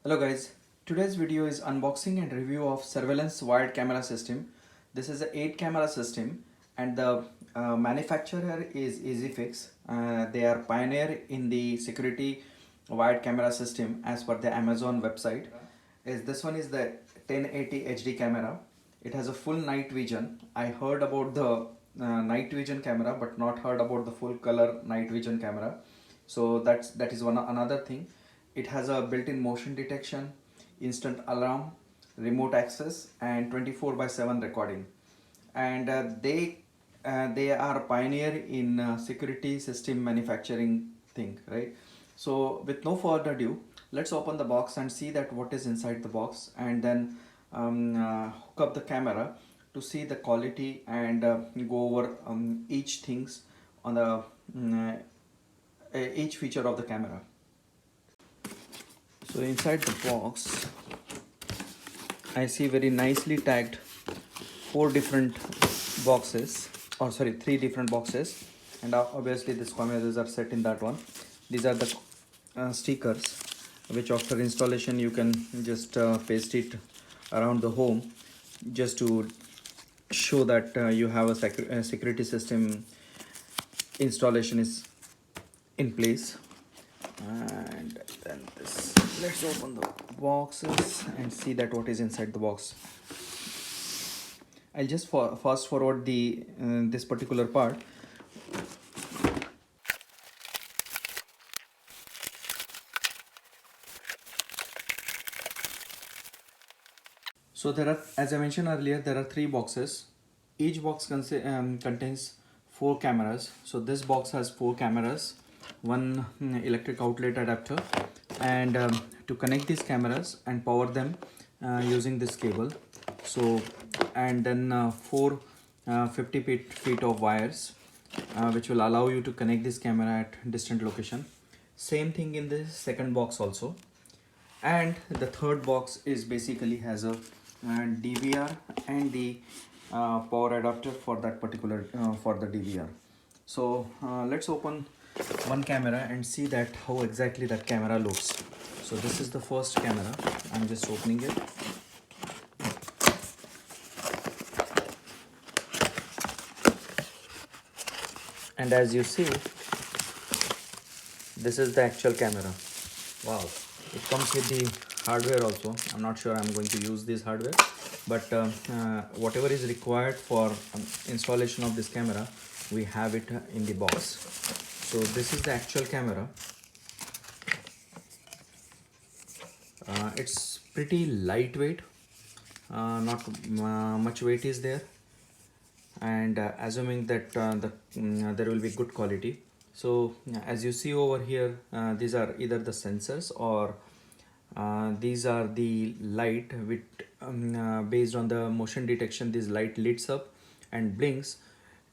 Hello guys, today's video is unboxing and review of surveillance wired camera system. This is a 8 camera system and the manufacturer is EZFIX. They are pioneer in the security wired camera system as per the Amazon website. This one is the 1080 HD camera. It has a full night vision. I heard about the night vision camera but not heard about the full color night vision camera. So that is one another thing. It has a built-in motion detection, instant alarm, remote access, and 24/7 recording. And they are pioneer in security system manufacturing thing, right? So with no further ado, let's open the box and see that what is inside the box, and then hook up the camera to see the quality and go over each things on the each feature of the camera. So inside the box, I see very nicely tagged three different boxes, and obviously the cameras are set in that one. These are the stickers, which after installation you can just paste it around the home, just to show that you have a security system installation is in place. And then this, let's open the boxes and see that what is inside the box. I'll just fast forward the this particular part. So there are, as I mentioned earlier, there are three boxes. Each box contains 4 cameras. So this box has 4 cameras, one electric outlet adapter, and to connect these cameras and power them using this cable. So, and then four 50 feet of wires, which will allow you to connect this camera at distant location. Same thing in the second box also. And the third box is basically has a DVR and the power adapter for that particular for the DVR. So let's open one camera and see that how exactly that camera looks. So this is the first camera. I'm just opening it. And as you see, this is the actual camera. Wow, it comes with the hardware also. I'm not sure I'm going to use this hardware, but whatever is required for installation of this camera, we have it in the box. So this is the actual camera. It's pretty lightweight, not much weight is there, and assuming that there will be good quality. So as you see over here, these are either the sensors or these are the light with based on the motion detection. This light lights up and blinks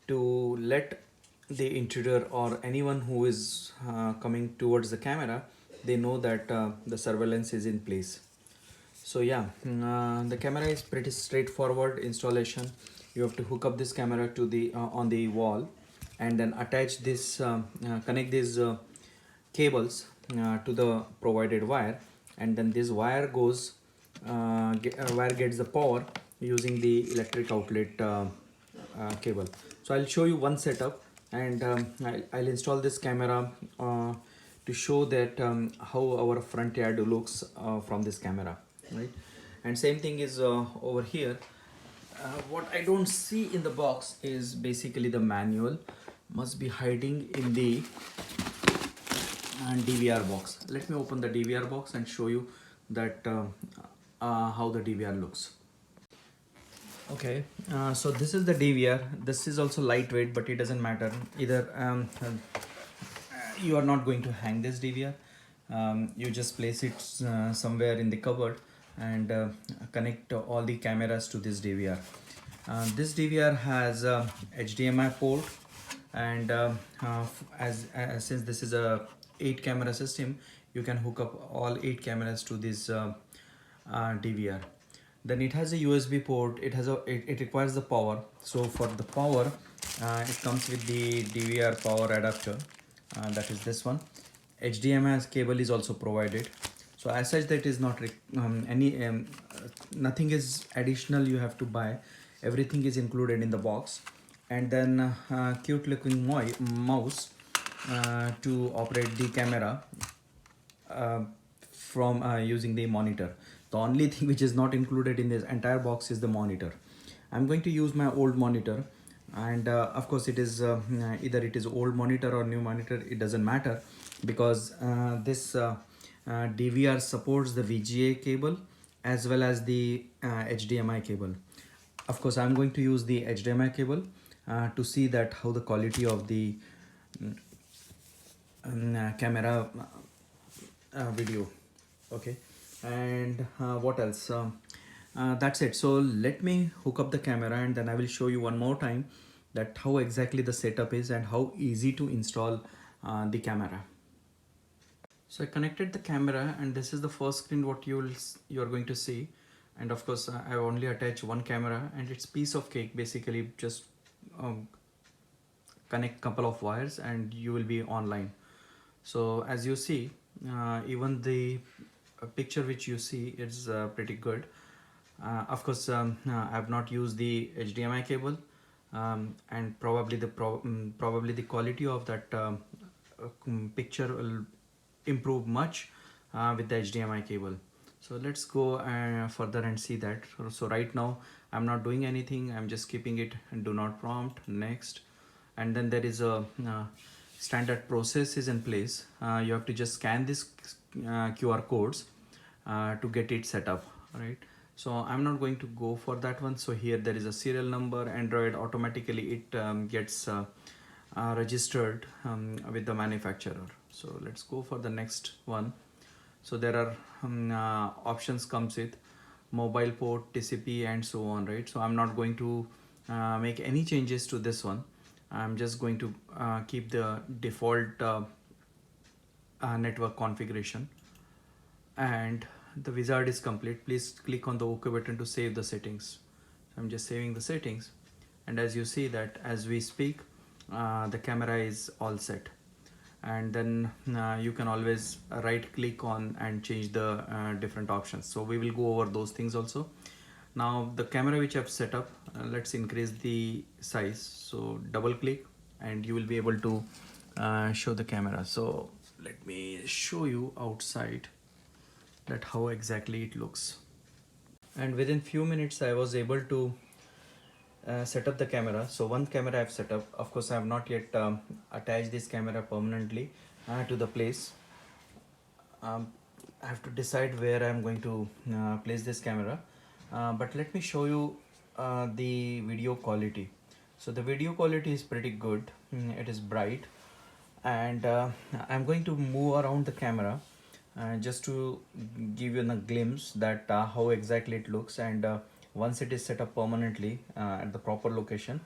to let the intruder or anyone who is coming towards the camera, they know that the surveillance is in place. So yeah, the camera is pretty straightforward installation. You have to hook up this camera to the on the wall, and then attach this connect these cables to the provided wire, and then this wire goes wire gets the power using the electric outlet cable. So I'll show you one setup, and I'll install this camera to show that how our front yard looks from this camera, right? And same thing is over here. What I don't see in the box is basically the manual. Must be hiding in the DVR box. Let me open the DVR box and show you that how the DVR looks. Okay, so this is the DVR. This is also lightweight, but it doesn't matter. Either you are not going to hang this DVR. You just place it somewhere in the cupboard and connect all the cameras to this DVR. This DVR has a HDMI port, and since this is a 8 camera system, you can hook up all 8 cameras to this DVR. Then it has a USB port. It requires the power. So for the power, it comes with the DVR power adapter. That is this one. HDMI cable is also provided. So as such, that is not nothing is additional you have to buy. Everything is included in the box. And then cute looking mouse to operate the camera uh, from using the monitor. The only thing which is not included in this entire box is the monitor. I'm going to use my old monitor, and of course it is either it is old monitor or new monitor, it doesn't matter, because this DVR supports the VGA cable as well as the HDMI cable. Of course I'm going to use the HDMI cable to see that how the quality of the camera video. Okay, and what else, that's it. So let me hook up the camera, and then I will show you one more time that how exactly the setup is and how easy to install the camera. So I connected the camera, and this is the first screen what you're going to see. And of course I only attach one camera, and it's piece of cake. Basically just connect couple of wires and you will be online. So as you see, even the picture which you see is pretty good. Of course I have not used the HDMI cable, and probably the quality of that picture will improve much with the HDMI cable. So let's go further and see that. So right now I'm not doing anything, I'm just keeping it and do not prompt, next. And then there is a standard process is in place. You have to just scan this QR codes to get it set up, right? So I'm not going to go for that one. So here there is a serial number, Android, automatically it gets registered with the manufacturer. So let's go for the next one. So there are options comes with mobile port, TCP and so on, right? So I'm not going to make any changes to this one. I'm just going to keep the default network configuration, and the wizard is complete. Please click on the OK button to save the settings. So I'm just saving the settings, and as you see that as we speak the camera is all set. And then you can always right click on and change the different options. So we will go over those things also. Now the camera which I've set up, let's increase the size. So double click and you will be able to show the camera. So let me show you outside that how exactly it looks. And within few minutes I was able to set up the camera. So one camera I've set up. Of course I have not yet attached this camera permanently to the place. I have to decide where I'm going to place this camera, but let me show you the video quality. So the video quality is pretty good. It is bright, and I'm going to move around the camera just to give you a glimpse that how exactly it looks. And once it is set up permanently at the proper location,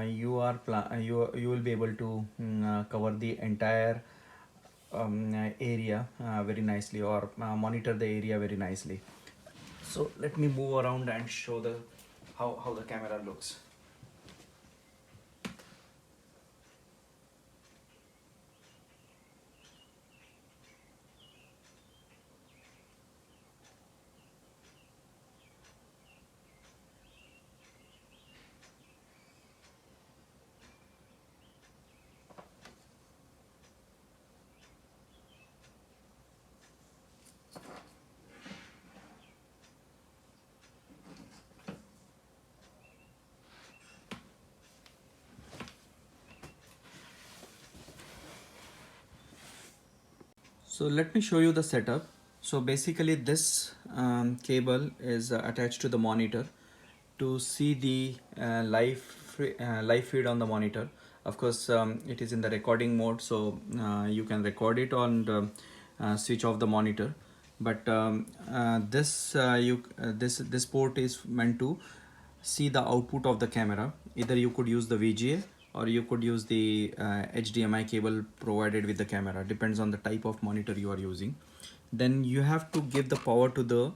you will be able to cover the entire area very nicely, or monitor the area very nicely. So let me move around and show the how the camera looks. So let me show you the setup. So basically this cable is attached to the monitor to see the live feed on the monitor. Of course it is in the recording mode, so you can record it on the switch off the monitor. But this port is meant to see the output of the camera. Either you could use the VGA or you could use the HDMI cable provided with the camera, depends on the type of monitor you are using. Then you have to give the power to the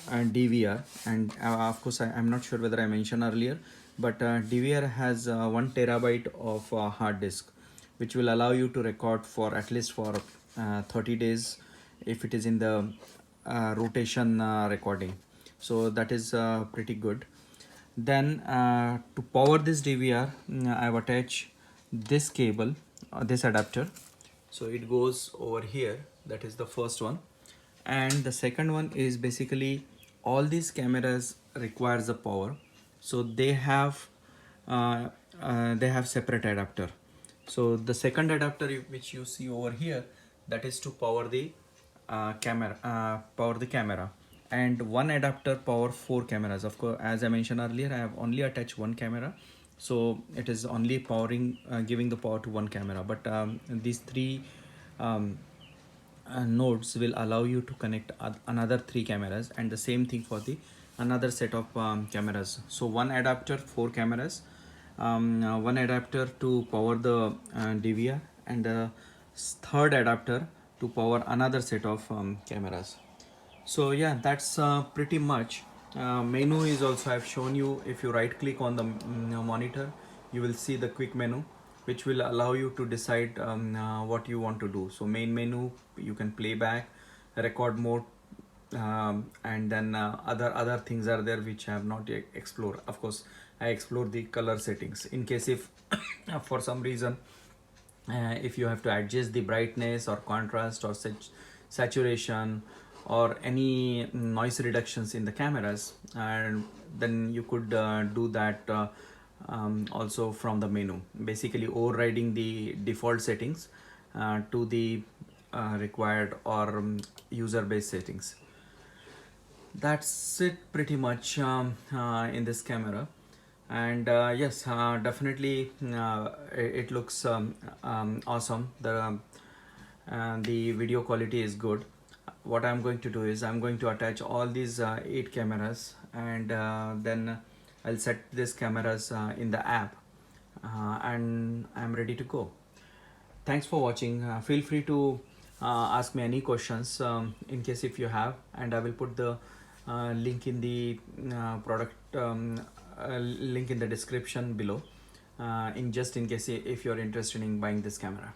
DVR, and of course I'm not sure whether I mentioned earlier, but DVR has 1 terabyte of hard disk, which will allow you to record for at least for 30 days if it is in the rotation recording. So that is pretty good. Then to power this DVR, I have attached this cable, this adapter. So it goes over here. That is the first one. And the second one is basically all these cameras requires the power. So they have separate adapter. So the second adapter which you see over here, that is to power the camera, and one adapter power 4 cameras. Of course, as I mentioned earlier, I have only attached one camera, so it is only powering, giving the power to one camera. But these three nodes will allow you to connect another 3 cameras, and the same thing for the another set of cameras. So one adapter 4 cameras, one adapter to power the DVR, and the third adapter to power another set of cameras. So yeah, that's pretty much. Menu is also, I've shown you. If you right click on the monitor, you will see the quick menu, which will allow you to decide what you want to do. So main menu, you can play back, record mode, and then other things are there which I have not yet explored. Of course, I explore the color settings in case if for some reason if you have to adjust the brightness or contrast or saturation or any noise reductions in the cameras, and then you could do that also from the menu, basically overriding the default settings to the required or user based settings. That's it pretty much in this camera. And yes, definitely it looks awesome. The video quality is good. What I'm going to do is I'm going to attach all these 8 cameras, and then I'll set these cameras in the app, and I'm ready to go. Thanks for watching. Feel free to ask me any questions in case if you have, and I will put the link in the product link in the description below, in case if you're interested in buying this camera.